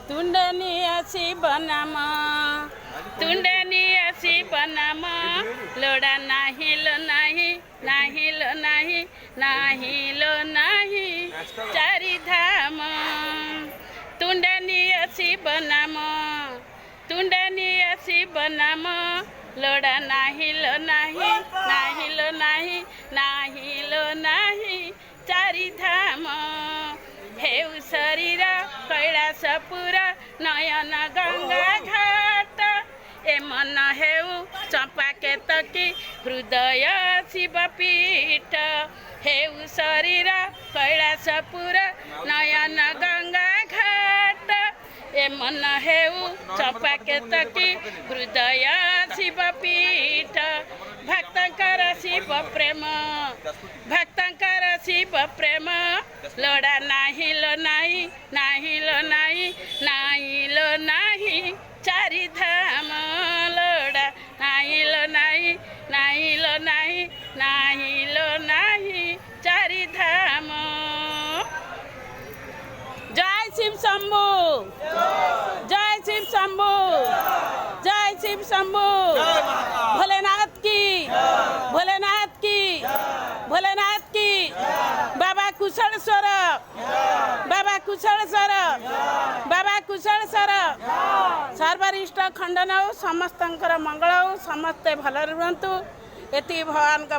तुंडनी शिव नाम तुंडनी शिव नाम लोड़ा नाही लो नाही नाही लो नाही नाही लो नाही चारि धाम तुंडनी शिव नाम तुंडनी शिव नाम लोड़ा नाही लो नाही नाही लो नाही नाही लो नाही चारि धाम हेउ शरीर कैलासपुर नयन गंगा घाट ए मन हेउ चंपा केतकी हृदय शिवपीठ हेउ शरीर कैलासपुर नयन गंगा घाट ए मन हेउ चंपा केतकी हृदय शिवपीठ भक्तंकर शिव प्रेम भक्तंकर शिव प्रेम लोड़ा नाही लो नाही नाही लो नाही नाही लो नाही चारि धाम लोड़ा नाही लो नाही नाही लो नाही नाही लो नाही चारि धाम जय शिव शंभू जय शिव शंभू जय शिव शंभू भोलेनाथ की भोलेनाथ की भोलेनाथ की बाबा कुशलेश्वर बाबा कुशलेश्वर बाबा कुशलेश्वर सर्वरिष्ट खंडन हो समस्त मंगल हो समस्ते भल रुहतु एति भगवान का